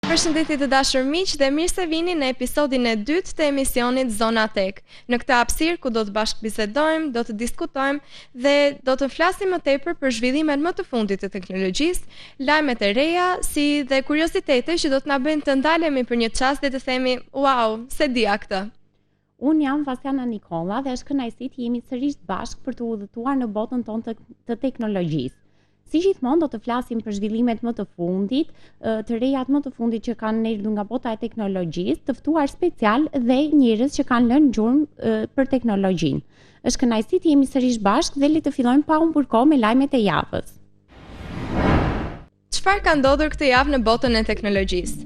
Përshëndetje të dashur miq dhe mirë se vini në episodin e dytë të emisionit Zona Tech. Në këtë hapësirë ku do të bashkëbisedojmë, do të diskutojmë dhe do të flasim më tepër për zhvillimet më të fundit të teknologjisë, lajmet e reja, si dhe kuriozitete që do të na bëjnë të ndalemi për një çast dhe të themi, "Wow, se dija këtë." Unë jam Vasiana Nikolla dhe është kënaqësi të jemi sërish bashkë për të udhëtuar në botën tonë të teknologjisë. Si gjithmonë do të flasim për zhvillimet më të fundit, të rejat më të fundit që kanë erdhur nga bota e teknologjisë, të ftuar special dhe njerëz që kanë lënë gjurmë për teknologjinë. Është kënaqësi të jemi sërish bashkë dhe le të fillojmë pa humbur kohë me lajmet e javës. Çfarë ka ndodhur këtë javë në botën e teknologjisë?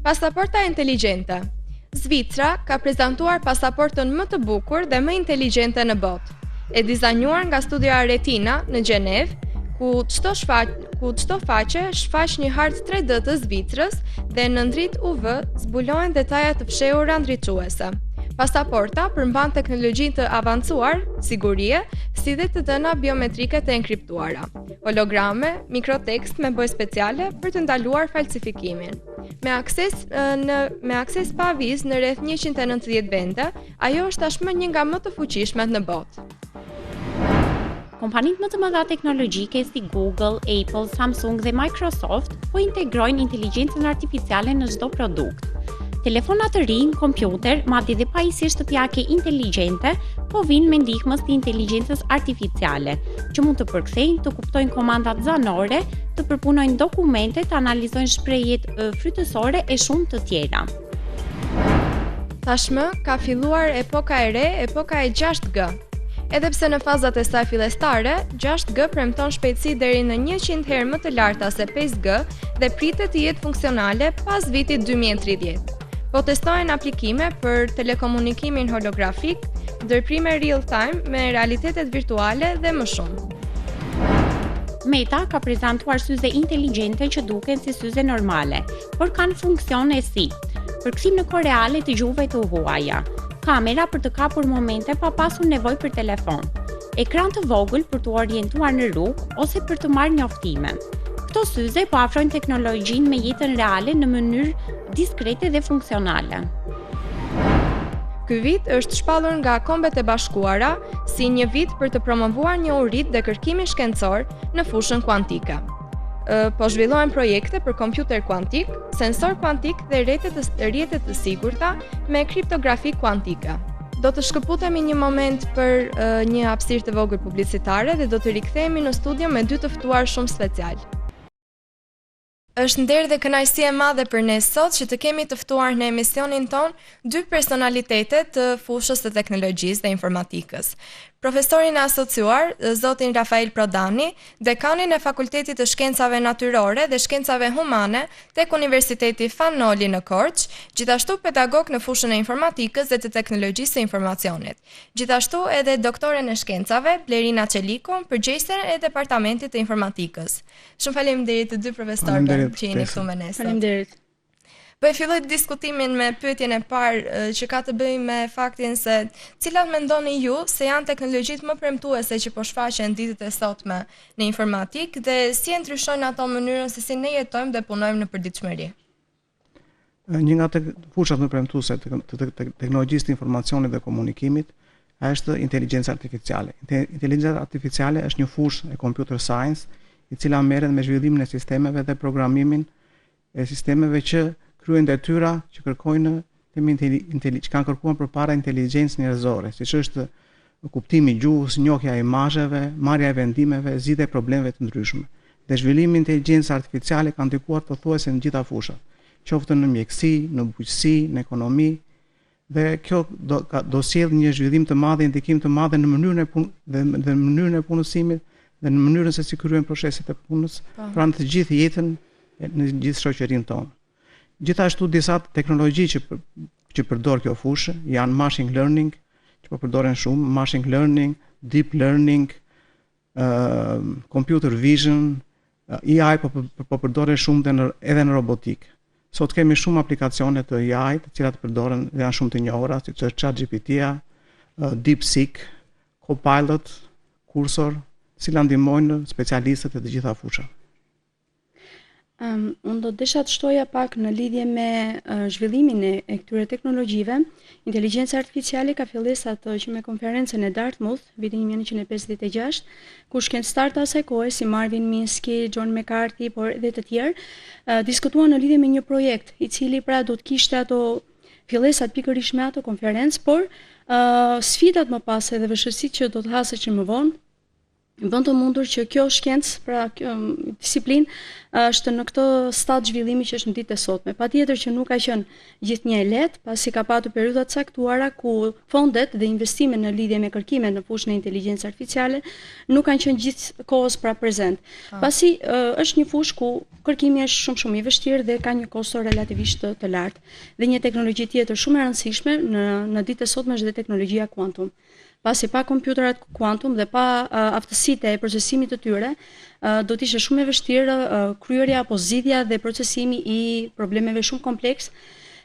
Pasaporta inteligjente. Zvicra ka prezantuar pasaportën më të bukur dhe më inteligjente në botë. E dizajnuar nga studia Retina në Gjenevë, ku çdo faqe shfaq një hartë 3D të Zvicrës dhe në ndrit UV zbulohen detaja të fshehura ndriçuese. Pasaporta përmban teknologjinë të avancuar, sigurie, si dhe të dhëna biometrike të enkriptuara, holograme, mikrotekst me bojë speciale për të ndaluar falsifikimin. Me akses pa vizë në rreth 190 vende, ajo është tashmë një nga më të fuqishmet në botë. Kompanitë më të mëdha teknologjike si Google, Apple, Samsung dhe Microsoft po integrojnë inteligjencën artificiale në çdo produkt. Telefonat të rinj, kompjuter, madje dhe pajisje shtëpiake inteligjente po vinë me ndihmën e inteligjencës artificiale, që mund të përkthejnë, të kuptojnë komandat zanore, të përpunojnë dokumente, të analizojnë shprehjet frytësore e shumë të tjera. Tashmë ka filluar epoka e re, epoka e 6G. Edhe pse në fazat e saj fillestare, 6G premton shpejtësi deri në 100 herë më të larta se 5G dhe pritet të jetë funksionale pas vitit 2030. Po testohen aplikime për telekomunikimin holografik, ndërprime real time me realitetet virtuale dhe më shumë. Meta ka prezantuar syze inteligjente që duken si syze normale, por kanë funksione si përkthim në kohë reale të gjuhëve të huaja, kamera për të kapur momente pa pasur nevojë për telefon, ekran të vogël për të orientuar në rrugë ose për të marrë njoftime. Këto syze po afrojnë teknologjinë me jetën reale në mënyrë diskrete dhe funksionale. Ky vit është shpallur nga Kombet e Bashkuara si një vit për të promovuar njohuritë dhe kërkimin shkencor në fushën kuantike. Po zhvillohen projekte për kompjuter kuantik, sensor kuantik dhe rrjete të sigurta me kriptografi kuantike. Do të shkëputemi një moment për një hapësirë të vogël publicitare dhe do të rikthehemi në studio me dy të ftuar shumë special. Është nder dhe kënaqësi e madhe për ne sot që të kemi të ftuar në emisionin ton dy personalitete të fushës së teknologjisë dhe informatikës. Profesorin e asociuar, zotin Rafael Prodani, dekanin e Fakultetit të Shkencave Natyrore dhe Shkencave Humane tek Universiteti Fanoli në Korçë, gjithashtu pedagog në fushën e informatikës dhe të teknologjisë së informacionit. Gjithashtu edhe doktore në shkencave, Blerina Çeliko, përgjegjëse e Departamentit të Informatikës. Shumë faleminderit të dy profesorëve që jeni këtu me ne. Faleminderit. Po e filloj diskutimin me pyetjen e parë që ka të bëjë me faktin se cilat mendoni ju se janë teknologjitë më premtuese që po shfaqen ditët e sotme në informatikë dhe si e ndryshojnë ato mënyrën se si ne jetojmë dhe punojmë në përditshmëri. Një nga fushat më premtuese të teknologjisë të informacionit dhe komunikimit është inteligjenca artificiale. Inteligjenca artificiale është një fushë e computer science i cila merret me zhvillimin e sistemeve dhe programimin e sistemeve që kryejnë detyra që kërkojnë që kanë kërkuar përpara inteligjencë njerëzore, siç është kuptimi i gjuhës, njohja e imazheve, marrja e vendimeve, zgjidhja e problemeve të ndryshme. Dhe zhvillimi i inteligjencës artificiale ka ndikuar pothuajse në gjitha fushat, qoftë në mjekësi, në bujqësi, në ekonomi, dhe kjo do sjellë një zhvillim të madh, ndikim të madh në mënyrën e punësimit dhe në mënyrën se si kryejnë proceset e punës, pra në të gjithë jetën, në gjithë shoqërinë tonë. Gjithashtu disa teknologji që përdor kjo fushë janë machine learning, që po përdoren shumë, machine learning, deep learning, computer vision, AI po përdoren shumë edhe në robotikë. Sot kemi shumë aplikacione të AI, të cilat përdoren dhe janë shumë të njohura, siç është ChatGPT-ja, DeepSeek, Copilot, Cursor, cila ndihmojnë specialistët e të gjitha fushat. Unë do desha të shtoja pak në lidhje me zhvillimin e këtyre teknologjive. Inteligjenca artificiale ka fillesat që me konferencën e Dartmouth, vitin 1956, ku shkencëtarët e asaj kohe si Marvin Minsky, John McCarthy, por edhe të tjerë, diskutuan në lidhje me një projekt i cili pra do të kishte ato fillesat pikërisht me ato konferencë, por sfidat më pas edhe vështirësitë që do të haseshin më vonë bën të mundur që kjo shkencë, pra kjo disiplinë, është në këtë stad zhvillimi që është në ditët e sotme. Patjetër që nuk ka qenë gjithnjë e lehtë, pasi ka patur periudha të caktuara ku fondet dhe investimet në lidhje me kërkimet në fushën e inteligjencës artificiale nuk kanë qenë gjithkohës pra prezent. Pasi është një fushë ku kërkimi është shumë i vështirë dhe ka një kosto relativisht të lartë. Dhe një teknologji tjetër shumë e rëndësishme në ditët e sotme është dhe teknologjia kuantum. Pasi pa kompjuterat kuantum dhe pa aftësitë e procesimit të tyre, do të ishte shumë e vështirë kryerja apo zgjidhja dhe procesimi i problemeve shumë kompleks,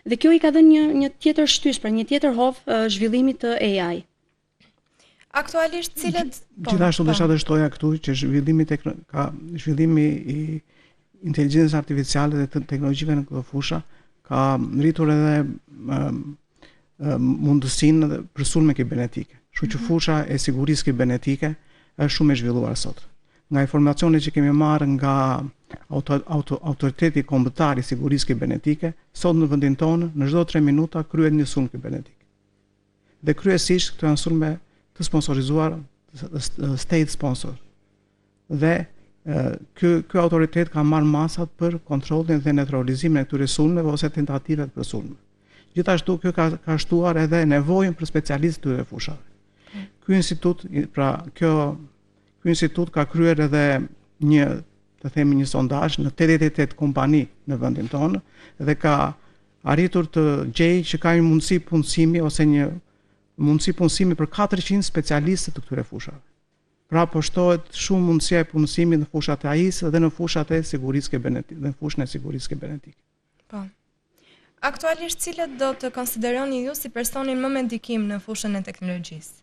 dhe kjo i ka dhënë një tjetër shtys, pra një tjetër hovë zhvillimit të AI. Aktualisht cilet gjithashtu desha të shtoja këtu që zhvillimi i inteligjencës artificiale dhe të teknologjive në këtë fusha ka rritur edhe mundësinë për sulme kibernetike. Kështu që fusha e sigurisë kibernetike është shumë e zhvilluar sot. Nga informacionet që kemi marrë nga autoriteti kombëtar i sigurisë kibernetike, sot në vendin tonë në çdo 3 minuta kryhet një sulm kibernetik. Dhe kryesisht këto janë sulme të sponsorizuar, state sponsor. Dhe ky autoritet ka marrë masat për kontrollin dhe neutralizimin e këtyre sulmeve ose tentativet për sulme. Gjithashtu kjo ka shtuar edhe nevojën për specialistë të këtyre fushave. Ky institut ka kryer edhe një sondazh në 88 kompani në vendin tonë dhe ka arritur të gjejë që ka një mundësi punësimi ose një mundësi punësimi për 400 specialistë të këtyre fushave. Pra shtohet shumë mundësia e punësimit në fushat e AI-së dhe në fushat e sigurisë kibernetike, në fushën e sigurisë kibernetike. Po. Aktualisht cilët do të konsideroni ju si personin më me ndikim në fushën e teknologjisë?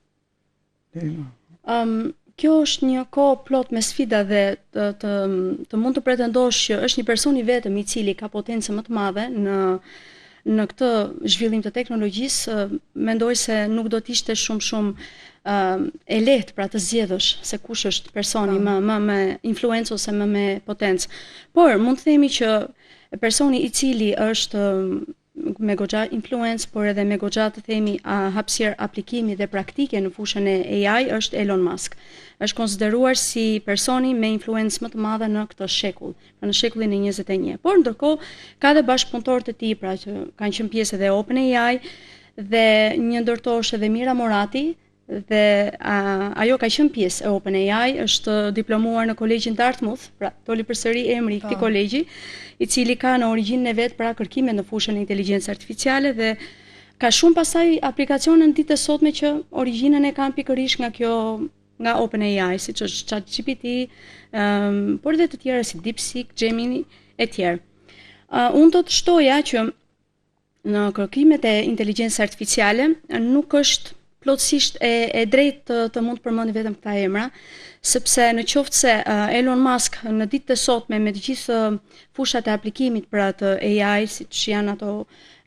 Kjo është një kohë plot me sfida dhe të mund të pretendosh që është një person i vetëm i cili ka potencë më të madhe në këtë zhvillim të teknologjisë, mendoj se nuk do të ishte shumë e lehtë pra të zgjedhësh se kush është personi më me influencë ose më me potencë. Por mund të themi që personi i cili është me goxha influencë, por edhe me goxha të themi hapësirë aplikimi dhe praktike në fushën e AI është Elon Musk. Është konsideruar si personi me influencë më të madhe në këtë shekull, në shekullin e 21. Por ndërkohë ka dhe bashkëpunëtorët e tij pra që kanë qenë pjesë edhe OpenAI dhe një ndër to është edhe Mira Morati, dhe ajo ka qenë pjesë e OpenAI, është diplomuar në kolegjin Dartmouth, pra doli përsëri emri i këtij kolegji, i cili ka në origjinën e vet pra kërkime në fushën e inteligjencës artificiale dhe ka shumë pasaj aplikacione në ditët e sotme që origjinën e kanë pikërisht nga OpenAI, siç është ChatGPT, por edhe të tjera si DeepSeek, Gemini e tjerë. Unë do të shtoja që në kërkimet e inteligjencës artificiale nuk është plotësisht e drejtë të mund të përmendi vetëm këta emra, sepse në qoftë se Elon Musk në ditët e sotme me të gjithë fushat e aplikimit për atë AI, siç janë ato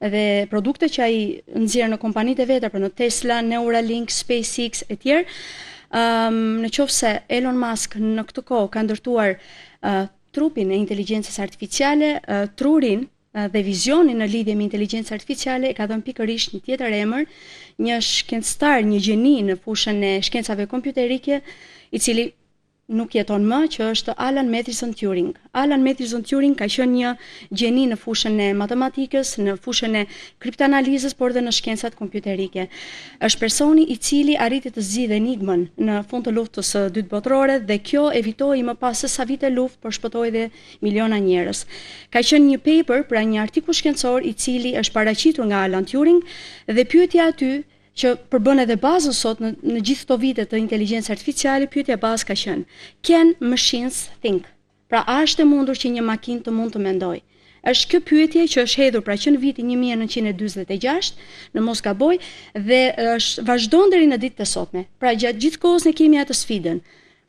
edhe produkte që ai nxjerr në kompanitë e veta, për në Tesla, Neuralink, SpaceX e tjerë, në qoftë se Elon Musk në këtë kohë ka ndërtuar trupin e inteligjencës artificiale, trurin dhe vizionin në lidhje me inteligjencën artificiale ka dhënë pikërisht një tjetër emër, një shkencëtar, një gjeni në fushën e shkencave kompjuterike, i cili nuk jeton më, që është Alan Matheson Turing. Alan Matheson Turing ka qenë një gjeni në fushën e matematikës, në fushën e kriptanalizës, por dhe në shkencat kompjuterike. Është personi i cili arriti të zgjidhë enigmën në fund të luftës së dytë botërore dhe kjo evitoi më pas se sa vite luftë, por shpëtoi dhe miliona njerëz. Ka qenë një paper, pra një artikull shkencor i cili është paraqitur nga Alan Turing dhe pyetja aty që përbën edhe bazën sot në gjithë këto vite të inteligjencës artificiale, pyetja bazë ka qenë: Can machines think? Pra a është e mundur që një makinë të mund të mendojë? Është kjo pyetje që është hedhur pra që në vitin 1946 në mos gaboj dhe vazhdon deri në ditët e sotme. Pra gjatë gjithë kohës ne kemi atë sfidën.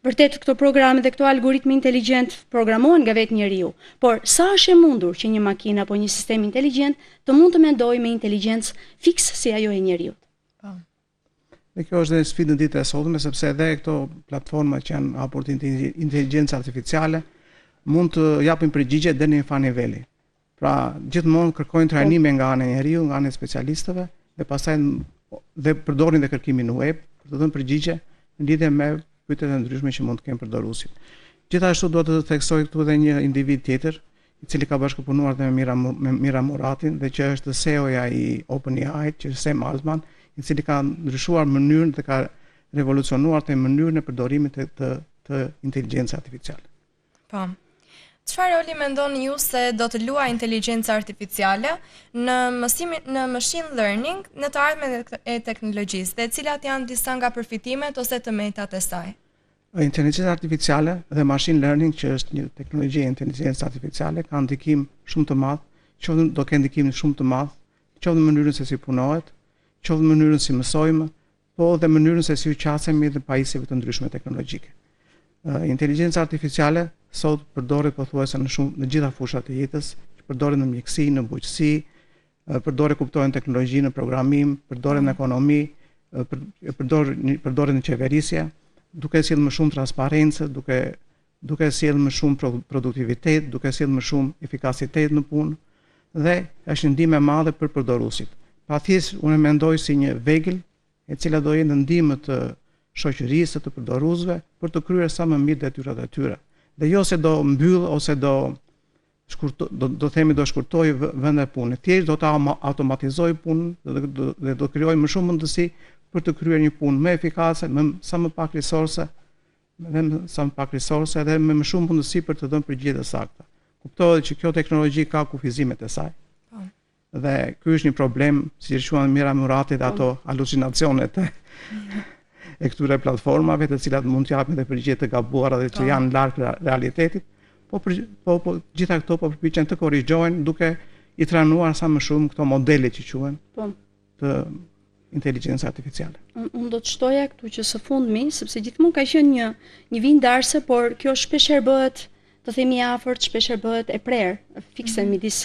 vërtet këto programe dhe këto algoritme inteligjent programohen nga vetë njeriu, por sa është e mundur që një makinë apo një sistem inteligjent të mund të mendojë me inteligjencë fikse si ajo e njeriut. Dhe kjo është dhe sfidë në ditë e sotme, sepse edhe këto platforma që janë hapur të inteligjencë artificiale mund të japin përgjigje deri në një farë niveli. Pra, gjithmonë kërkojnë trajnime nga ana e njeriu, nga ana e specialistëve dhe pastaj dhe përdorin dhe kërkimin në web për të dhënë përgjigje në lidhje me pyetjet e ndryshme që mund të kenë përdoruesit. Gjithashtu do të theksoj këtu edhe një individ tjetër, i cili ka bashkëpunuar dhe me Mira Muratin dhe që është CEO-ja i OpenAI, që është Sam Altman, i cili ka ndryshuar mënyrën dhe ka revolucionuar të mënyrën e përdorimit të inteligjencës artificiale. Po. Çfarë roli mendoni ju se do të luajë inteligjenca artificiale në machine learning në të ardhmen e teknologjisë dhe cilat janë disa nga përfitimet ose të metat e saj? Inteligjenca artificiale dhe machine learning, që është një teknologji e inteligjencës artificiale, ka ndikim shumë të madh, qoftë do ketë ndikim shumë të madh, qoftë në mënyrën se si punohet, qoftë në mënyrën si mësojmë, po dhe mënyrën se si qasemi dhe pajisjeve të ndryshme teknologjike. Inteligjenca artificiale sot përdoret pothuajse në gjitha fushat e jetës, përdoret në mjekësi, në bujqësi, kuptohen teknologji në programim, përdoret në ekonomi, përdoret në qeverisje, duke sjellë më shumë transparencë, duke sjellë më shumë produktivitet, duke sjellë më shumë efikasitet në punë dhe është një ndihmë e madhe për përdoruesit. Thjesht unë mendoj si një vegël e cila do jetë në ndihmë të shoqërisë, të përdoruesve për të kryer sa më mirë detyrat e tyre. Dhe jo se do mbyll ose do shkurtoj vende pune. Thjesht do ta automatizoj punën dhe do krijoj më shumë mundësi për të kryer një punë më efikase, sa më pak resurse, dhe me më shumë mundësi për të dhënë përgjigje të sakta. Kuptohet që kjo teknologji ka kufizimet e saj. Dhe ky është një problem, siç quhen Mira Muratit, ato halucinacionet e këtyre platformave, të cilat mund të japin dhe përgjigje të gabuara dhe që janë larg realitetit, po gjitha këto po përpiqen të korrigjohen duke i trajnuar sa më shumë këto modele që quhen të inteligjencës artificiale. Unë do të shtoja këtu që së fundmi, sepse gjithmonë ka qenë një vijë ndarse, por kjo shpeshherë bëhet, të themi afërt, shpeshherë bëhet e prerë, fikse midis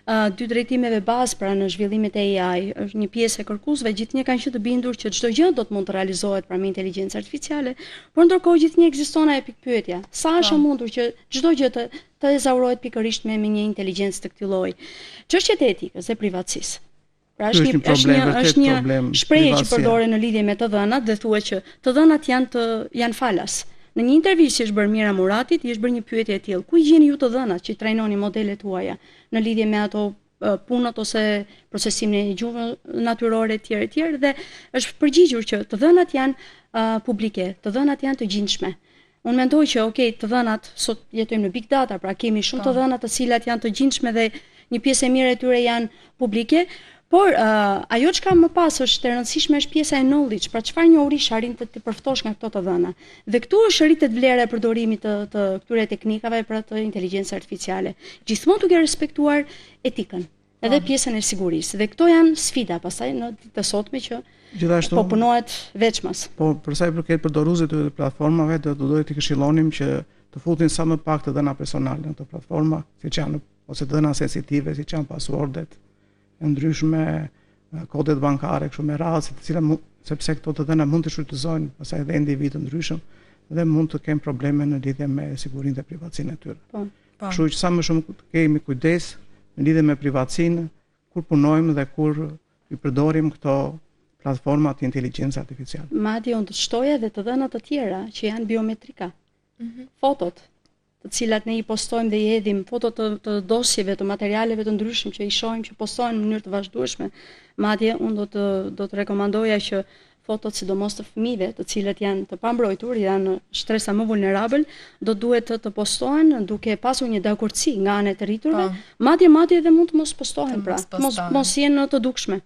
dy drejtimeve bazë pra në zhvillimet e AI. Është një pjesë e kërkuesve, gjithnjë kanë qenë të bindur që çdo gjë do të mund të realizohet me inteligjencë artificiale, por ndërkohë gjithnjë ekziston ajo pikpyetja. Sa është e mundur që çdo gjë të ezaurohet pikërisht me një inteligjencë të këtij lloji? Çështjet e etikës dhe privatësisë. Pra është një shprehje që përdoren në lidhje me të dhënat dhe thuhet që të dhënat janë falas. Në një intervistë që është bërë Mira Muratit, i është bërë një pyetje e tillë: ku i gjeni ju të dhënat që trajnoni modelet tuaja në lidhje me ato punët ose procesimin e gjuhës natyrore etj. Dhe është përgjigjur që të dhënat janë publike, të dhënat janë të gjinshme. Unë mendoj që të dhënat sot jetojmë në big data, pra kemi shumë të dhëna të cilat janë të gjinshme dhe një pjesë e mirë e tyre janë publike. Por ajo çka më pas është e rëndësishme është pjesa e knowledge, pra çfarë njohurish arrin të përftosh nga këto të dhëna. Dhe këtu është rritet vlera e përdorimit të këtyre teknikave për të inteligjencës artificiale, gjithmonë duke respektuar etikën, edhe pjesën e sigurisë. Dhe këto janë sfida pastaj në ditët e sotme që gjithashtu po punohet veçmas. Po për sa i përket përdoruesit të platformave, do të këshillonim që të futin sa më pak të dhëna personale në këto platforma, siç janë ose të dhëna sensitive, siç janë passwordet ndryshme, kodet bankare, kështu me radhë, sepse këto të dhëna mund të shfrytëzohen pastaj edhe individë të ndryshëm dhe mund të kenë probleme në lidhje me sigurinë dhe privatësinë e tyre. Kështu që sa më shumë kemi kujdes në lidhje me privatësinë kur punojmë dhe kur i përdorim këto platforma të inteligjencës artificiale. Madje unë të shtoja edhe të dhëna të tjera që janë biometrika. Fotot të cilat ne i postojmë dhe i hedhim, foto të dosjeve, të materialeve të ndryshëm që i shohim që postohen në mënyrë të vazhdueshme. Madje unë do të rekomandoja që fotot, sidomos të fëmijëve, të cilët janë të pambrojtur, janë shtresa më vulnerabël, do duhet të postohen duke pasur një dakordsi nga ana e të rriturve, madje edhe mund të mos postohen, pra, mos jenë të dukshme.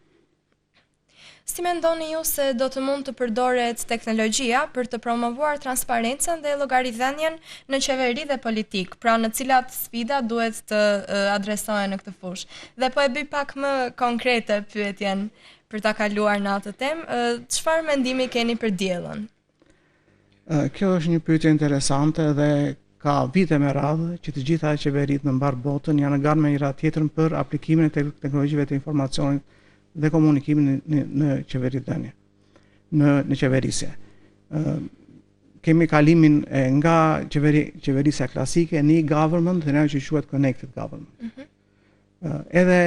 Si mendoni ju se do të mund të përdoret teknologjia për të promovuar transparencën dhe llogaridhënien në qeveri dhe politik, pra në cilat sfida duhet të adresohen në këtë fushë? Dhe po e bëj pak më konkrete pyetjen për ta kaluar në atë temë, çfarë mendimi keni për diellën? Kjo është një pyetje interesante dhe ka vite me radhë që të gjitha qeveritë në mbar botën janë garë me njëra tjetrën për aplikimin e teknologjive të informacionit dhe komunikimin në qeveritë në qeverisje. Kemi kalimin nga qeverisja klasike në e-government dhe ajo që quhet connected government. Edhe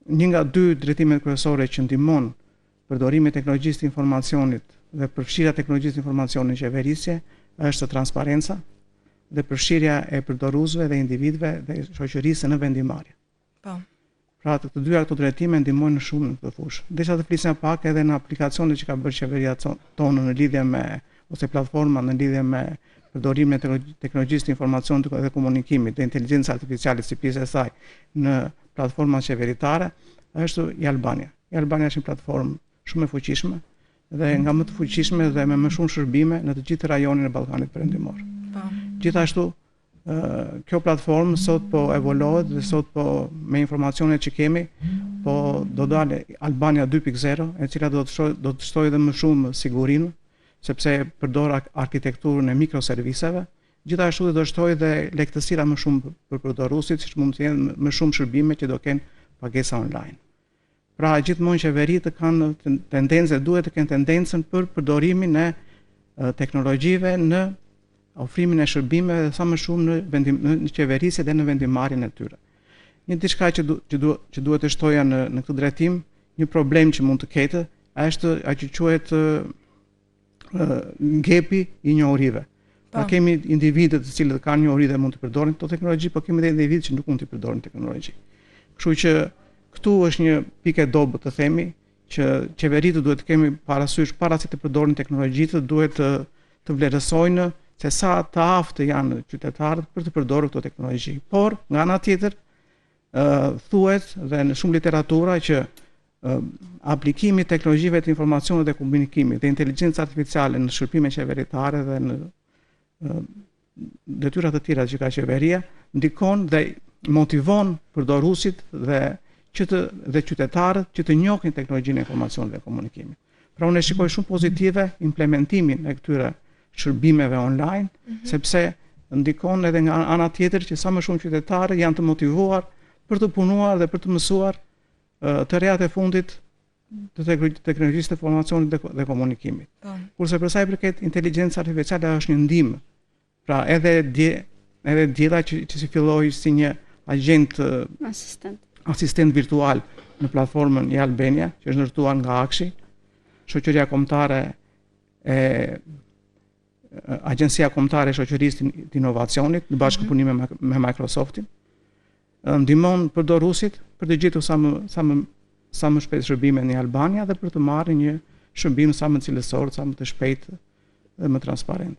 një nga dy drejtimet kryesore që ndihmon përdorimin e teknologjisë të informacionit dhe përfshirja e teknologjisë të informacionit në qeverisje është transparenca dhe përfshirja e përdoruesve dhe individëve dhe shoqërisë në vendimarrje. Po. Pra të dyja këto drejtime ndihmojnë shumë në këtë fushë. Desha të flisja pak edhe në aplikacionet që ka bërë qeveria tonë në lidhje me ose platforma në lidhje me përdorimin e teknologjisë të informacionit dhe komunikimit dhe inteligjencës artificiale si pjesë e saj në platformat qeveritare është e-Albania. E-Albania është një platformë shumë e fuqishme dhe nga më të fuqishme dhe me më shumë shërbime në të gjithë rajonin e Ballkanit Perëndimor. Gjithashtu, kjo platformë sot po evoluohet dhe sot po me informacionet që kemi, po do dalë Albania 2.0, e cila do të shtojë edhe më shumë sigurinë, sepse përdor arkitekturën e mikroserviseve, gjithashtu do shtojë dhe lehtësira më shumë për përdoruesit, siç mund të jenë më shumë shërbime që do kenë pagesa online. Pra gjithmonë qeveritë kanë tendencë, duhet të kenë tendencën për përdorimin e teknologjive në ofrimin e shërbimeve dhe sa më shumë në qeverisje dhe në vendimarrjen e tyre. Një diçka që duhet të shtoja në këtë drejtim, një problem që mund të ketë, është ajo që quhet gepi i njohurive. Pra kemi individë të cilët kanë njohuri dhe mund të përdorin këto teknologji, por kemi edhe individë që nuk mund të përdorin teknologji. Kështu që këtu është një pikë e dobët të themi që qeveritë duhet të kemi parasysh para se të përdorin teknologjitë, duhet të vlerësojnë se sa të aftë janë qytetarët për të përdorur këto teknologji. Por nga ana tjetër thuhet dhe në shumë literatura që aplikimi i teknologjive të informacionit dhe komunikimit dhe inteligjencës artificiale në shërbime qeveritare dhe në detyra të tjera që ka qeveria ndikon dhe motivon përdoruesit dhe qytetarët që të njohin teknologjinë e informacionit dhe komunikimit. Pra unë e shikoj shumë pozitive implementimin e këtyre shërbimeve online, sepse ndikon edhe nga ana tjetër që sa më shumë qytetarë janë të motivuar për të punuar dhe për të mësuar të reat e fundit të teknologjisë të informacionit dhe komunikimit. Kurse për sa i përket inteligjencës artificiale është një ndihmë. Pra edhe djela që si filloi si një agent asistent virtual në platformën e-Albania, që është ndërtuar nga Akshi, shoqëria kombëtare Agjencia Kombëtare e Shoqërisë të Inovacionit në bashkëpunim me Microsoftin, ndihmon përdoruesit për të gjetur sa më shpejt shërbime në Albania dhe për të marrë një shërbim sa më cilësor, sa më të shpejtë dhe më transparent.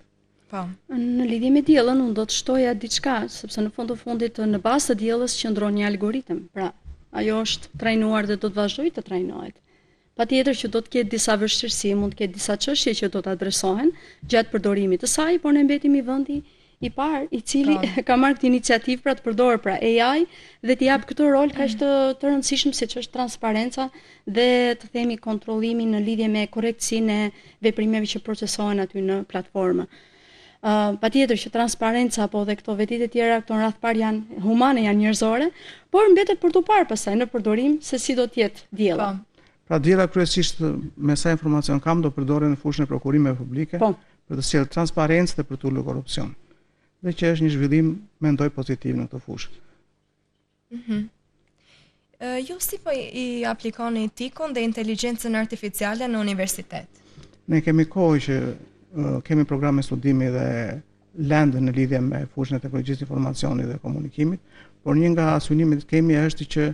Në lidhje me diellën, unë do të shtoja diçka, sepse në fund të fundit në bazë të diellës qëndron një algoritëm. Pra, ajo është trajnuar dhe do të vazhdojë të trajnohet. Patjetër që do të ketë disa vështirësi, mund të ketë disa çështje që do të adresohen gjatë përdorimit të saj, por ne mbetemi vendi i parë i cili ka marrë këtë iniciativë për të përdorur pra AI dhe t'i jap këtë rol kaq të rëndësishëm siç është transparenca dhe të themi kontrollimi në lidhje me korrektësinë e veprimeve që procesohen aty në platformë. Patjetër që transparenca apo dhe këto vetit e tjera këto në radh parë janë humane, janë njerëzore, por mbetet për tu parë pastaj në përdorim se si do të jetë diella. Pra diella kryesisht me sa informacion kam do përdoren në fushën e prokurimeve publike për të sjellë transparencë dhe për të ulur korrupsion. Dhe që është një zhvillim mendoj pozitiv në këtë fushë. Ju si po i aplikoni etikun dhe inteligjencën artificiale në universitet? Ne kemi kohë që kemi programe studimi dhe lëndë në lidhje me fushën e teknologjisë informacionit dhe komunikimit, por një nga synimet kemi është që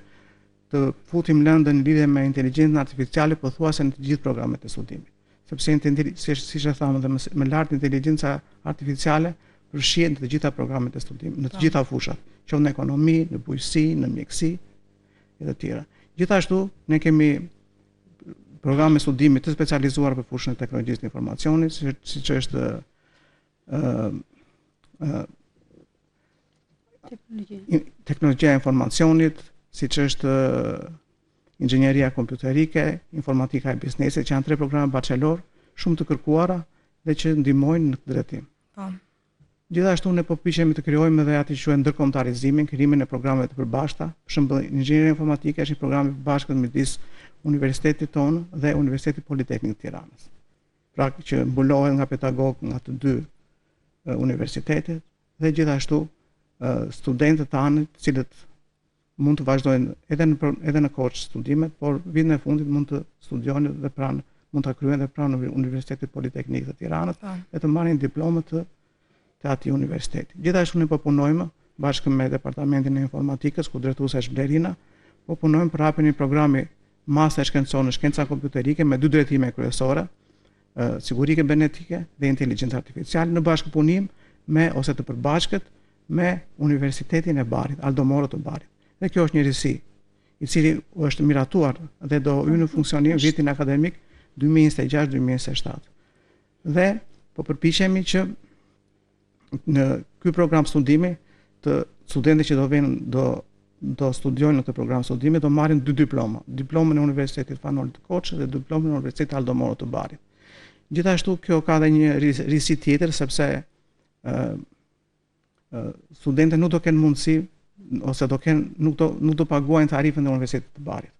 të futim lëndën në lidhje me inteligjencën artificiale pothuajse në të gjithë programet e studimit. Sepse siç e thamë dhe më lart inteligjenca artificiale përfshihet në të gjitha programet e studimit, në të gjitha fushat, qoftë në ekonomi, në bujqësi, në mjekësi e të tjera. Gjithashtu ne kemi programe studimi të specializuar për fushën e teknologjisë të informacionit, siç është teknologjia e informacionit, siç është inxhinieria kompjuterike, informatika e biznesit, që janë 3 programe bachelor, shumë të kërkuara dhe që ndihmojnë në këtë drejtim. Gjithashtu ne po piqemi të krijojmë edhe atë që quhen ndërkombëtarizimin, krijimin e programeve të përbashkëta. Për shembull, inxhinieria informatike është një program i përbashkët midis universitetit tonë dhe Universitetit Politeknik të Tiranës. Pra që mbulohet nga pedagog nga të dy universitetet dhe gjithashtu studentët tanë, të cilët mund të vazhdojnë edhe në Korçë studimet, por vitin e fundit mund të studiojnë dhe mund ta kryejnë edhe pranë Universitetit Politeknik të Tiranës dhe të marrin diplomat të atij universiteti. Gjithashtu ne po punojmë bashkë me Departamentin e Informatikës, ku drejtuesa është Blerina, po punojmë për hapjen e një programi master shkencor në shkenca kompjuterike me dy drejtime kryesore, siguri kibernetike dhe inteligjencë artificiale në bashkëpunim ose të përbashkët me Universitetin e Barit, Aldo Moro të Barit. Dhe kjo është një risi, i cili është miratuar dhe do hyjë në funksionim vitin akademik 2026-2027. Dhe po përpiqemi që në ky program studimi të studentët që do studiojnë në këtë program studimi do marrin dy diploma, diplomën e Universitetit Fanoli të Korçës dhe diplomën e Universitetit Aldo Moro të Barit. Gjithashtu kjo ka edhe një risi tjetër sepse studentët nuk do kenë mundësi ose nuk do paguajnë tarifën e Universitetit të Barit.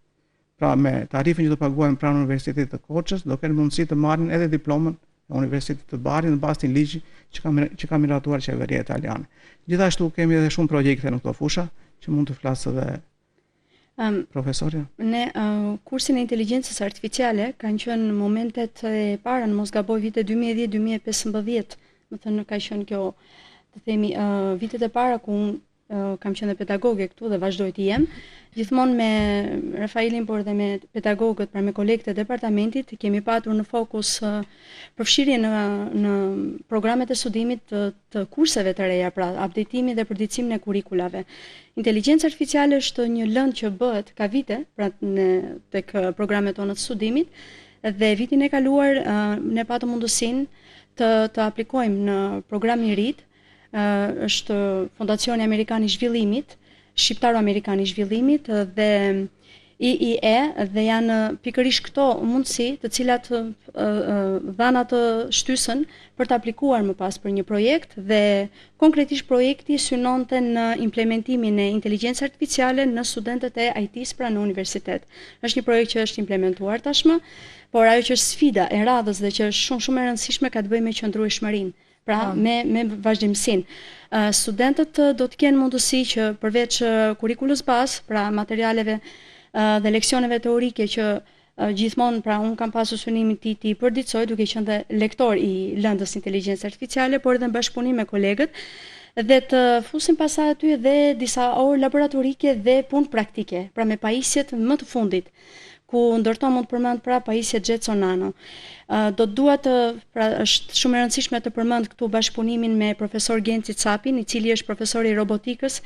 Pra me tarifën që do paguajnë pranë Universitetit të Korçës do kenë mundësi të marrin edhe diplomën e Universitetit të Barit në bazë të ligjit që ka miratuar qeveria italiane. Gjithashtu kemi edhe shumë projekte në këto fusha që mund të flasë edhe profesorja. Ne kursin e inteligjencës artificiale kanë qenë momentet e para, në mos gaboj, vite 2010-2015, më thënë ka qenë kjo, të themi, vitet e para ku kam qenë pedagoge këtu dhe vazhdoj të jem. Gjithmonë me Rafaelin, por dhe me pedagogët, pra me kolegët e departamentit, kemi patur në fokus përfshirje në programet e studimit të kurseve të reja, pra updatimi dhe përditësimin e kurikulave. Inteligjencë artificiale është një lëndë që bëhet ka vite, pra tek programet tonë të studimit, dhe vitin e kaluar ne patëm mundësinë të aplikojmë në programin e ri, është Fondacioni Amerikan i Zhvillimit, Shqiptaro-Amerikan i Zhvillimit dhe IIE, dhe janë pikërisht këto mundësi të cilat dhanë atë shtysën për të aplikuar më pas për një projekt, dhe konkretisht projekti synonte në implementimin e inteligjencës artificiale në studentët e IT-s pra në universitet. Është një projekt që është implementuar tashmë, por ajo që është sfida e radhës dhe që është shumë e rëndësishme ka të bëjë me qëndrueshmërinë. Pra me vazhdimsinë. Studentët do të kenë mundësi që përveç kurikulës bazë, pra materialeve dhe leksioneve teorike që gjithmonë, pra unë kam pasur synimin ti përditësoj duke qenë dhe lektor i lëndës inteligjencë artificiale, por edhe në bashkëpunim me kolegët, dhe të fusim pasaj aty edhe disa orë laboratorike dhe punë praktike, pra me pajisjet më të fundit, ku ndërto mund të përmend pra pajisjet Jetson Nano. Do të dua pra është shumë e rëndësishme të përmend këtu bashkëpunimin me profesor Genci Capin, i cili është profesor i robotikës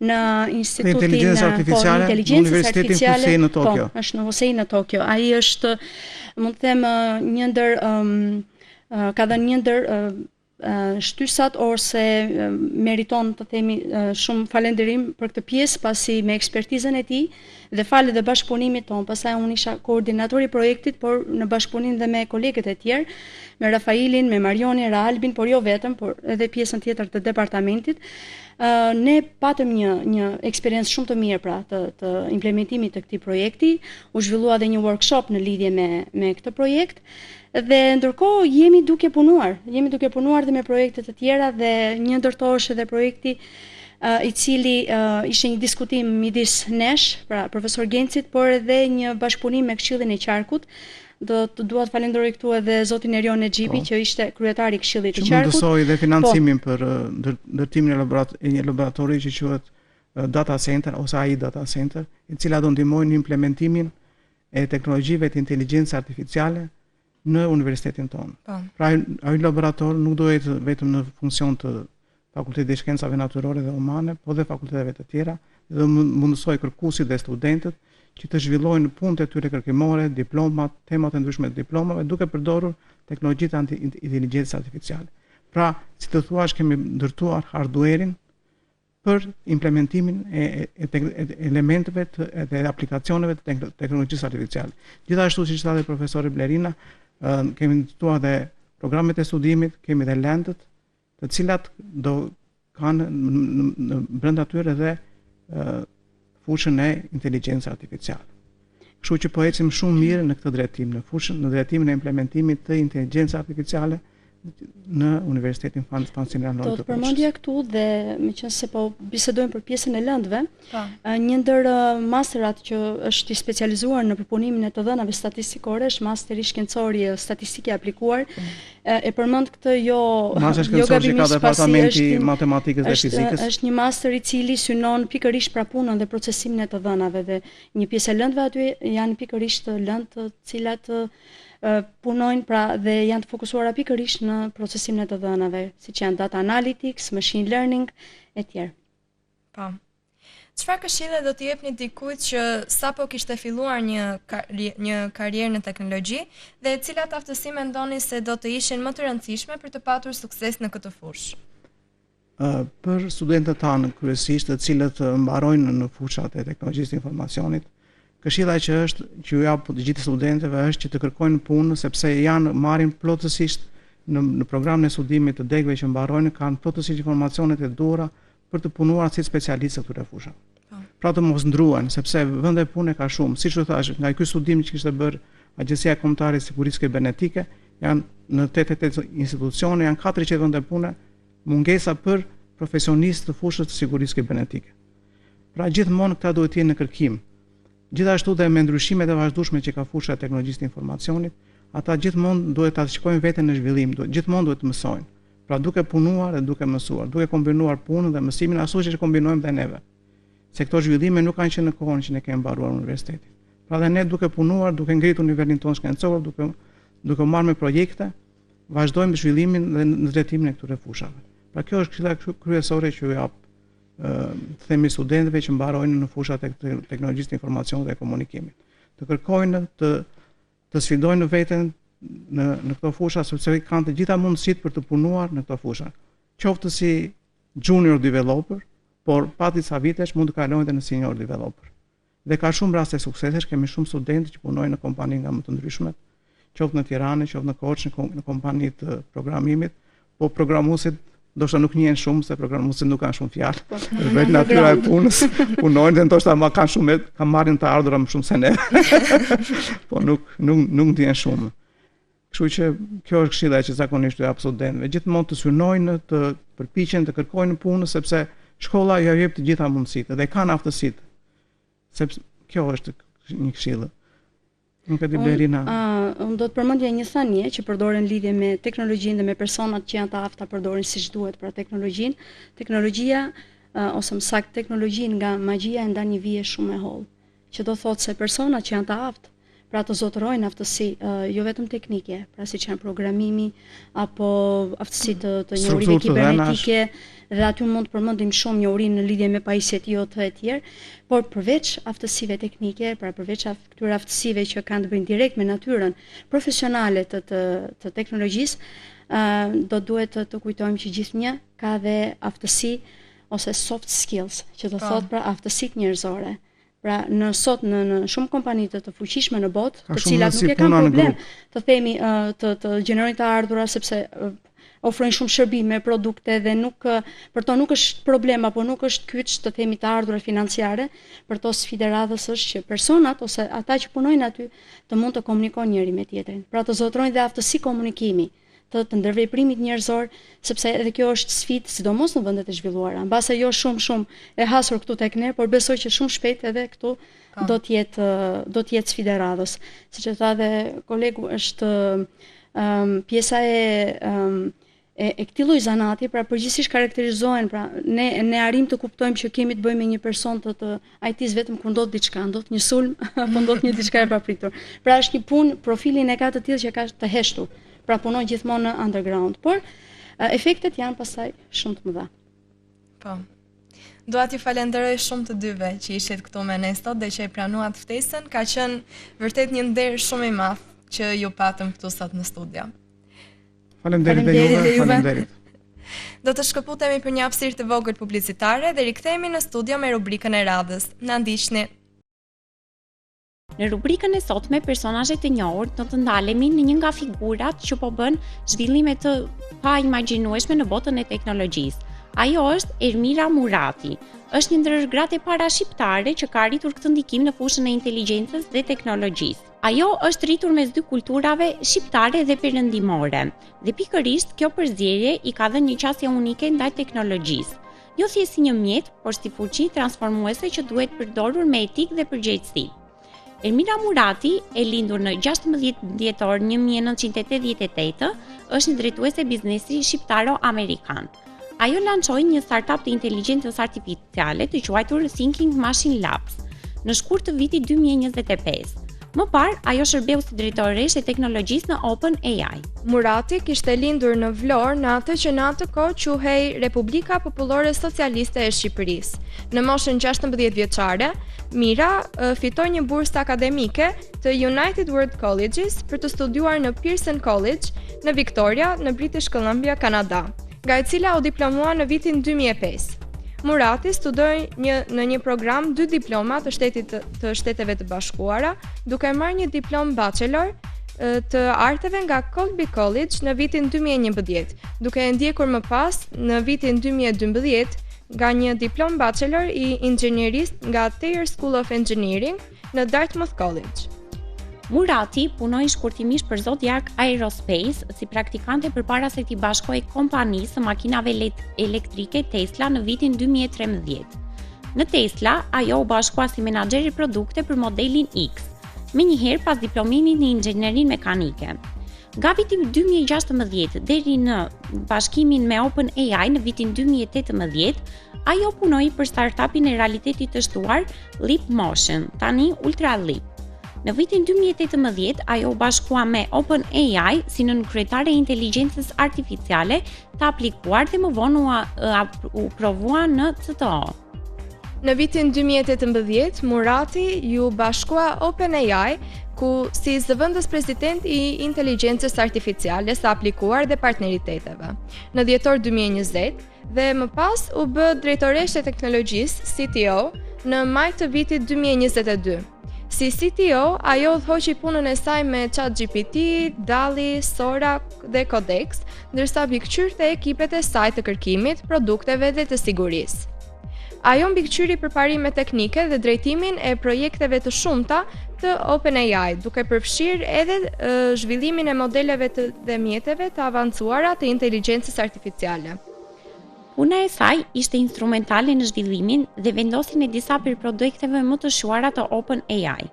në Institutin Inteligjencës Artificiale në Universitetin Hussein në Tokyo. Po, është në Hussein në Tokyo. Ai është, mund të them, një ndër ka dhënë një ndër shtysat ose meriton të themi shumë falënderim për këtë pjesë, pasi me ekspertizën e tij dhe falet dhe bashkëpunimit ton, pastaj unë isha koordinatori i projektit, por në bashkëpunim dhe me kolegët e tjerë, me Rafaelin, me Marionin, Raalbin, por jo vetëm, por edhe pjesën tjetër të departamentit, ne patëm një eksperiencë shumë të mirë pra të implementimit të këtij projekti. U zhvillua edhe një workshop në lidhje me këtë projekt. Dhe ndërkohë jemi duke punuar dhe me projekte të tjera, dhe një ndër to është edhe projekti i cili ishte një diskutim midis nesh, pra profesor Gencit, por edhe një bashkëpunim me Këshillin e Qarkut. Dua të falenderoj këtu edhe zotin Erion Exhipi, që ishte kryetari i Këshillit të Qarkut. Që mundësoi dhe financimin për ndërtimin e një laboratori që quhet Data Center ose AI Data Center, i cila do ndihmojnë në implementimin e teknologjive të inteligjencës artificiale në universitetin tonë. Pra, ai laborator nuk do jetë vetëm në funksion të Fakultetit të Shkencave Natyrore dhe Humane, po dhe fakulteteve të tjera, dhe mundësoj kërkuesit dhe studentët që të zhvillojnë punët e tyre kërkimore, diplomat, temat e ndryshme të diplomave, duke përdorur teknologjitë inteligjencës artificiale. Pra, si të thuash, kemi ndërtuar hardware-in për implementimin e elementeve dhe aplikacioneve të teknologjisë artificiale. Gjithashtu, siç tha dhe profesori Blerina, kemi ndërtuar dhe programet e studimit, kemi dhe lentët, të cilat do kanë në brenda tyre dhe fushën e inteligjencës artificiale. Kështu që po ecim shumë mirë në këtë drejtim, në drejtimin e implementimit të inteligjencës artificiale në Universitetin Fancy Ranor. Do të përmendja këtu dhe meqense po bisedojmë për pjesën e lëndëve, një ndër masterat që është i specializuar në përpunimin e të dhënave statistikore është masteri shkencori statistikë e aplikuar. E përmend këtë jo gabimisht, departamenti matematikës dhe fizikës. Është një master i cili synon pikërisht pra punën dhe procesimin e të dhënave dhe një pjesë e lëndëve aty janë pikërisht lëndë të cilat punojnë pra dhe janë të fokusuara pikërisht në procesimin e të dhënave, siç janë data analytics, machine learning e tjerë. Po. Çfarë këshille do t'i jepni dikujt që sapo kishte filluar një karrierë në teknologji dhe cilat aftësi mendoni se do të ishin më të rëndësishme për të patur sukses në këtë fushë? Për studentët tanë kryesisht të cilët mbarojnë në fushat e teknologjisë të informacionit, këshilla që ju jap të gjithë studentëve është që të kërkojnë punë sepse marrin plotësisht në programin e studimit të degëve që mbarojnë kanë plotësisht informacionet e duhura për të punuar si specialistë në këtyre fusha. Pra të mos ndruhen sepse vende pune ka shumë. Siç u thash, nga ky studim që kishte bërë Agjencia Kombëtare e Sigurisë Kibernetike, janë në 88 institucione, janë 400 vende pune, mungesa për profesionistë të fushës të sigurisë kibernetike. Pra gjithmonë këta duhet të jenë në kërkim. Gjithashtu dhe me ndryshimet e vazhdueshme që ka fusha e teknologjisë të informacionit, ata gjithmonë duhet ta shikojnë veten në zhvillim, gjithmonë duhet të mësojnë. Pra duke punuar dhe duke mësuar, duke kombinuar punën dhe mësimin ashtu siç e kombinojmë dhe neve. Se këto zhvillime nuk kanë qenë në kohën që ne kemi mbaruar universitetin. Pra dhe ne duke punuar, duke ngritur nivelin tonë shkencor, duke marrë me projekte, vazhdojmë zhvillimin dhe në drejtimin e këtyre fushave. Pra kjo është këshilla kryesore që ju jap themi studentëve që mbarojnë në fushat e teknologjisë të informacionit dhe komunikimit. Të kërkojnë të sfidojnë veten në këto fusha sepse kanë të gjitha mundësitë për të punuar në këto fusha. Qoftë si junior developer, por pa disa vitesh mund të kalojnë edhe në senior developer. Dhe ka shumë raste suksesesh, kemi shumë studentë që punojnë në kompani nga më të ndryshmet, qoftë në Tiranë, qoftë në Korçë, në kompani të programimit, po programuesit ndoshta nuk njihen shumë se programuesit nuk kanë shumë fjalë. Vetë natyra e punës, punojnë dhe ndoshta kanë marrin të ardhura më shumë se ne. Po nuk ndjen shumë. Kështu që kjo është këshilla që zakonisht u jap studentëve, gjithmonë të synojnë, të përpiqen të kërkojnë punë sepse shkolla ju jep të gjitha mundësitë dhe kanë aftësitë. Sepse kjo është një këshillë. Nuk e di Blerina. Unë do të përmendja një thënie që përdoren lidhje me teknologjinë dhe me personat që janë të aftë ta përdorin siç duhet pra teknologjinë. Teknologjia ose më saktë teknologjinë nga magjia e ndan një vije shumë e hollë. Që do thotë se personat që janë të aftë pra të zotërojnë aftësi jo vetëm teknike, pra siç janë programimi apo aftësi të njohurive kibernetike, dhe aty mund të përmendim shumë njohurinë në lidhje me pajisjet IoT e tjerë, por përveç aftësive teknike, pra përveç këtyre aftësive që kanë të bëjnë direkt me natyrën profesionale të teknologjisë, do duhet të kujtojmë që gjithnjë ka dhe aftësi ose soft skills, që do thotë pra aftësitë njerëzore. Pra në shumë kompani të fuqishme në botë, të cilat nuk e kanë problem të themi të gjenerojnë të ardhurat sepse ofrojnë shumë shërbime, produkte dhe për to nuk është problem apo nuk është kyç të themi të ardhurat financiare, për to sfida e radhës është që personat ose ata që punojnë aty të mund të komunikojnë njëri me tjetrin. Pra të zotërojnë dhe aftësi komunikimi, të ndërveprimit njerëzor, sepse edhe kjo është sfidë, sidomos në vendet e zhvilluara. Mbase jo shumë e hasur këtu tek ne, por besoj që shumë shpejt edhe këtu do të jetë sfida e radhës. Siç e tha dhe kolegu, është pjesa e këtij lloji zanati, pra përgjithsisht karakterizohen, pra ne arrim të kuptojmë që kemi të bëjmë me një person të IT-s vetëm kur ndodh diçka, ndodh një sulm apo ndodh një diçka e papritur. Pra është një punë, profilin e ka të tillë që ka të heshtur. Pra punon gjithmonë në underground, por efektet janë pastaj shumë të mëdha. Po. Dua t'ju falenderoj shumë të dyve që ishit këtu me ne sot dhe që e pranuat ftesën, ka qenë vërtet një nder shumë i madh që ju patëm këtu sot në studio. Faleminderit dhe juve, faleminderit. Do të shkëputemi për një hapësirë të vogël publicitare dhe rikthehemi në studio me rubrikën e radhës. Na ndiqni. Në rubrikën e sotme personazhe të njohur do të ndalemi në një nga figurat që po bën zhvillime të paimagjinueshme në botën e teknologjisë. Ajo është Ermira Murati. Është një ndër gratë e para shqiptare që ka arritur këtë ndikim në fushën e inteligjencës dhe teknologjisë. Ajo është rritur mes dy kulturave shqiptare dhe perëndimore, dhe pikërisht kjo përzierje i ka dhënë një qasje unike ndaj teknologjisë. Jo thjesht si një mjet, por si fuqi transformuese që duhet përdorur me etikë dhe përgjegjësi. Ermira Murati, e lindur në 16 dhjetor 1988, është një drejtuese biznesi shqiptaro-amerikan. Ajo lançoi një startup të inteligjencës artificiale të quajtur Thinking Machine Labs në shkurt të vitit 2025. Më parë, ajo shërbeu si drejtoreshe e teknologjisë në OpenAI. Murati kishte lindur në Vlorë në atë që në atë kohë quhej Republika Popullore Socialiste e Shqipërisë. Në moshën 16 vjeçare, Mira fitoi një bursë akademike të United World Colleges për të studiuar në Pearson College në Victoria, në British Columbia, Kanada, nga e cila u diplomua në vitin 2005. Murati studoi në një program 2 diploma të Shteteve të Bashkuara, duke marrë një diplomë bachelor të arteve nga Colby College në vitin 2011, duke e ndjekur më pas në vitin 2012 nga një diplomë bachelor i inxhinierisë nga Thayer School of Engineering në Dartmouth College. Murati punoi shkurtimisht për Zodiac Aerospace si praktikante përpara se t'i bashkohej kompanisë së makinave elektrike Tesla në vitin 2013. Në Tesla, ajo u bashkua si menaxher i produkte për modelin X, menjëherë pas diplomimit në inxhinerinë mekanike. Nga viti 2016 deri në bashkimin me OpenAI në vitin 2018, ajo punoi për startupin e realitetit të shtuar Leap Motion, tani Ultra Leap. Në vitin 2018, ajo u bashkua me OpenAI si nënkryetare e inteligjencës artificiale të aplikuar dhe më vonë u provua në CTO. Në vitin 2018, Murati ju bashkua OpenAI, ku si zëvendës president i inteligjencës artificiale së aplikuar dhe partneriteteve. Në dhjetor 2020 dhe më pas u bë drejtoreshe teknologjisë CTO në maj të vitit 2022. Si CTO, ajo udhëhoqi punën e saj me ChatGPT, DALL-E, Sora dhe Codex, ndërsa mbikëqyrte ekipet e saj të kërkimit, produkteve dhe të sigurisë. Ajo mbikëqyri përparime teknike dhe drejtimin e projekteve të shumta të OpenAI, duke përfshirë edhe zhvillimin e modeleve dhe mjeteve të avancuara të inteligjencës artificiale. Puna e saj ishte instrumentale në zhvillimin dhe vendosin e disa për projekteve më të shuara të OpenAI,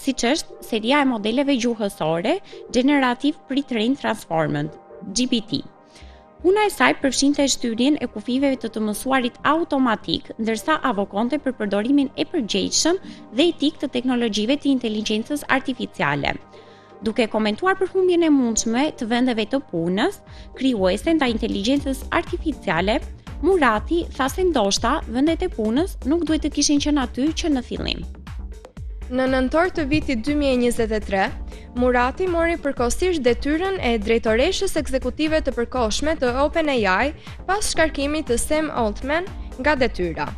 siç është seria e modeleve gjuhësore Generative Pre-trained Transformer, GPT. Puna e saj përfshinte shtyrjen e kufijve të mësuarit automatik, ndërsa avokonte për përdorimin e përgjegjshëm dhe etik të teknologjive të inteligjencës artificiale. Duke komentuar përhumbjen e mundshme të vendeve të punës, krijuese ndaj inteligjencës artificiale, Murati tha se ndoshta vendet e punës nuk duhet të kishin qenë aty që në fillim. Në nëntor të vitit 2023, Murati mori përkohësisht detyrën e drejtoreshës ekzekutive të përkohshme të OpenAI pas shkarkimit të Sam Altman nga detyra.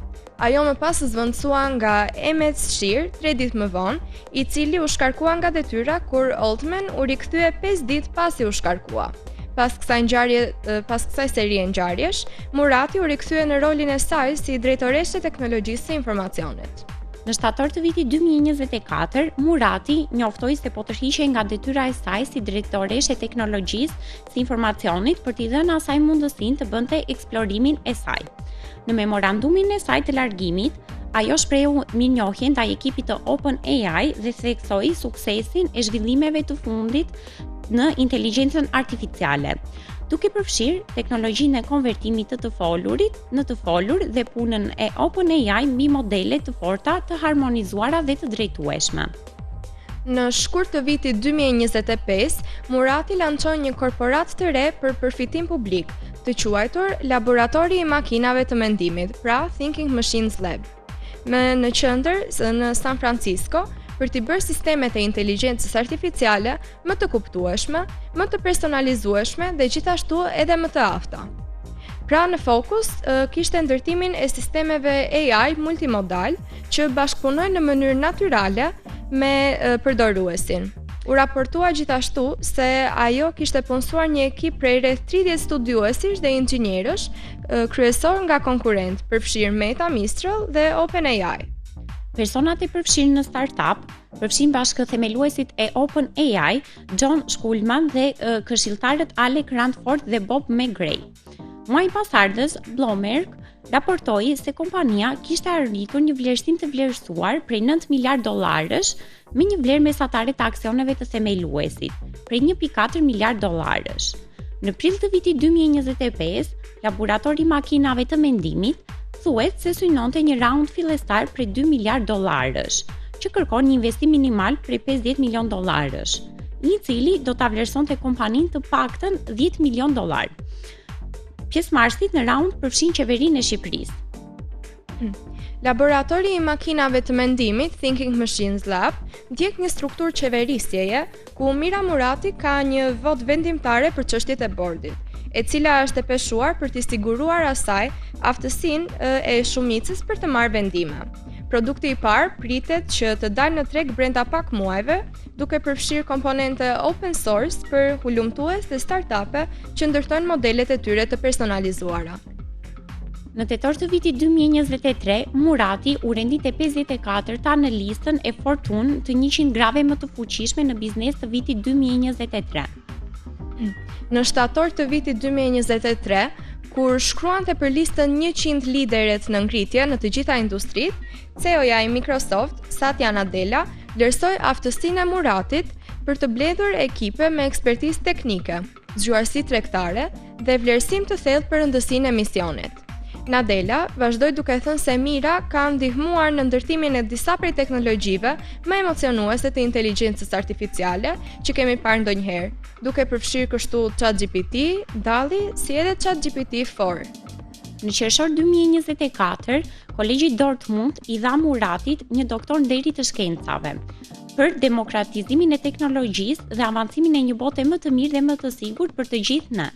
Ajo më pas zvendësua nga Emmett Shear 3 ditë më vonë, i cili u shkarkua nga detyra kur Altman u rikthye 5 ditë pasi u shkarkua. Pas kësaj serie ngjarjesh, Murati u rikthye në rolin e saj si drejtoreshe teknologjisë së informacionit. Në shtator të vitit 2024, Murati njoftoi se po tërhiqej nga detyra e saj si drejtoreshe teknologjisë së informacionit për t'i dhënë asaj mundësinë të bënte eksplorimin e saj. Në memorandumin e saj të largimit, ajo shprehu mirënjohje ndaj ekipit të OpenAI dhe theksoi suksesin e zhvillimeve të fundit në inteligjencën artificiale, duke përfshirë teknologjinë e konvertimit të folurit në të folur dhe punën e OpenAI mbi modele të forta të harmonizuara dhe të drejtueshme. Në shkurt të vitit 2025, Murati lançoi një korporat të re për përfitim publik, të quajtur Laboratori i Makinave të Mendimit, pra Thinking Machines Lab, në qendër në San Francisco, për t'i bërë sistemet e inteligjencës artificiale më të kuptueshme, më të personalizueshme dhe gjithashtu edhe më të afta. Pra në fokus kishte ndërtimin e sistemeve AI multimodal që bashkëpunojnë në mënyrë natyrale me përdoruesin. U raportua gjithashtu se ajo kishte punësuar një ekip prej rreth 30 studiuesish dhe inxhinierësh, kryesor nga konkurrent, përfshirë Meta, Mistral dhe OpenAI. Personat e përfshirë në startup përfshin bashkëthemeluesit e OpenAI, John Schulman dhe këshilltarët Alec Randford dhe Bob McGray. Muaj pas ardhës, Bloomberg raportoi se kompania kishte arritur një vlerësim të vlerësuar prej $9 miliardë me një vlerë mesatare të aksioneve të themeluesit, prej $1.4 miliardë. Në prill të vitit 2025, laboratori i makinave të mendimit thuhet se synonte një raund fillestar prej $2 miliardë, që kërkon një investim minimal prej $50 milion, i cili do ta vlerësonte kompaninë të paktën $10 milion. Pjesëmarrësit në raund përfshin qeverinë e Shqipërisë. Laboratori i makinave të mendimit Thinking Machines Lab ndjek një strukturë qeverisjeje ku Mira Murati ka një votë vendimtare për çështjet e bordit, e cila është e peshuar për t'i siguruar asaj aftësinë e shumicës për të marrë vendime. Produkti i parë pritet që të dalë në treg brenda pak muajve, duke përfshirë komponente open source për hulumtues dhe startupe që ndërtojnë modelet e tyre të personalizuara. Në tetor të vitit 2023, Murati u rendite 54-ta në listën e Fortune të 100 grave më të fuqishme në biznes të vitit 2023. Në shtator të vitit 2023, kur shkruante për listën 100 lideret në ngritje në të gjitha industritë, CEO-ja i Microsoft, Satya Nadella, vlerësoi aftësinë e Muratit për të mbledhur ekipe me ekspertizë teknike, zgjuarsi tregtare dhe vlerësim të thellë për rëndësinë e misionit. Nadella vazhdoi duke thënë se Mira ka ndihmuar në ndërtimin e disa prej teknologjive më emocionuese të inteligjencës artificiale që kemi parë ndonjëherë, duke përfshirë kështu ChatGPT, DALL-E, si edhe ChatGPT-4. Në qershor 2024, Kolegji Dortmund i dha Muratit një doktor nderi të shkencave për demokratizimin e teknologjisë dhe avancimin e një bote më të mirë dhe më të sigurt për të gjithë ne.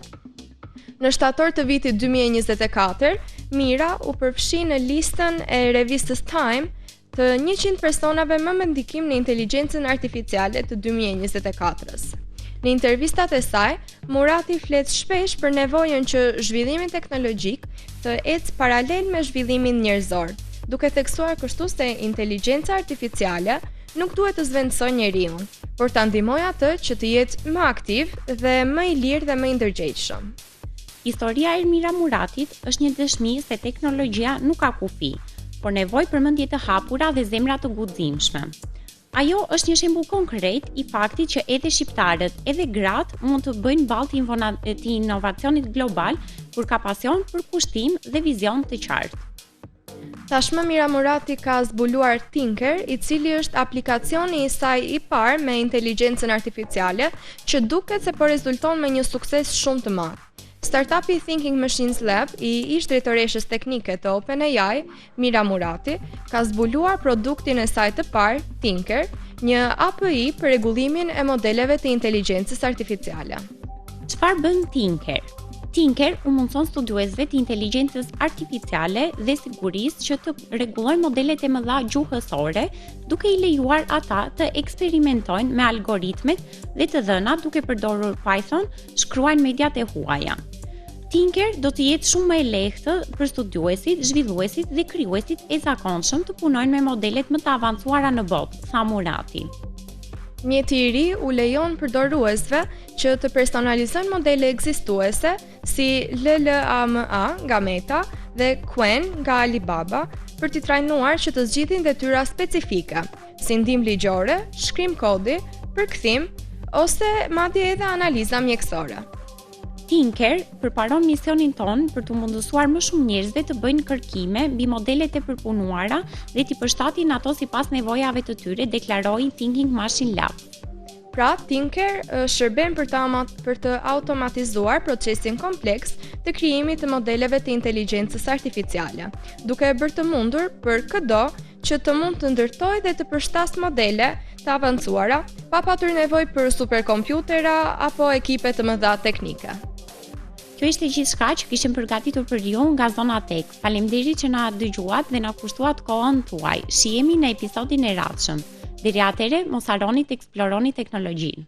Në shtator të vitit 2024, Mira u përfshi në listën e revistës Time të 100 personave më me ndikim në inteligjencën artificiale të 2024-s. Në intervistat e saj, Murati flet shpesh për nevojën që zhvillimi teknologjik të ecë paralel me zhvillimin njerëzor, duke theksuar kështu se inteligjenca artificiale nuk duhet të zvendësojë njeriun, por ta ndihmojë atë që të jetë më aktiv dhe më i lirë dhe më i ndërgjegjshëm. Historia e Mira Muratit është një dëshmi se teknologjia nuk ka kufi, por nevojë për mendje të hapura dhe zemra të guximshme. Ajo është një shembull konkret i faktit që edhe shqiptarët, edhe gratë mund të bëjnë balë të inovacionit global kur ka pasion për kushtim dhe vizion të qartë. Tashmë Mira Murati ka zbuluar Tinker, i cili është aplikacioni i saj i parë me inteligjencën artificiale, që duket se po rezulton me një sukses shumë të madh. Startupi Thinking Machines Lab i ish drejtoreshës teknike të OpenAI, Mira Murati, ka zbuluar produktin e saj të parë, Tinker, një API për rregullimin e modeleve të inteligjencës artificiale. Çfarë bën Tinker? Tinker u mundson studiuesve të inteligjencës artificiale dhe sigurisë që të rregullojnë modelet e mëdha gjuhësore, duke i lejuar ata të eksperimentojnë me algoritmet dhe të dhënat duke përdorur Python, shkruajnë mediat e huaja. Tinker do të jetë shumë më e lehtë për studiuesit, zhvilluesit dhe krijuesit e zakonshëm të punojnë me modelet më të avancuara në botë, tha Murati. Mjeti i ri u lejon përdoruesve që të personalizojnë modele ekzistuese si LLaMA nga Meta dhe Qwen nga Alibaba për t'i trajnuar që të zgjidhin detyra specifike, si ndihmë ligjore, shkrim kodi, përkthim ose madje edhe analiza mjekësore. Tinker përparon misionin ton për të mundësuar më shumë njerëzve të bëjnë kërkime mbi modelet e përpunuara dhe t'i përshtatin ato sipas nevojave të tyre, deklaroi Thinking Machine Lab. Pra, Tinker shërben për të automatizuar procesin kompleks të krijimit të modeleve të inteligjencës artificiale, duke e bërë të mundur për çdo që të mund të ndërtojë dhe të përshtas modele të avancuara, pa patur nevojë për superkompjutera apo ekipe të mëdha teknike. Kjo ishte gjithçka që kishim përgatitur për ju nga Zona Tech. Faleminderit që na dëgjuat dhe na kushtuat kohën tuaj. Shihemi në episodin e radhshëm. Deri atëherë, mos harroni të eksploroni teknologjinë.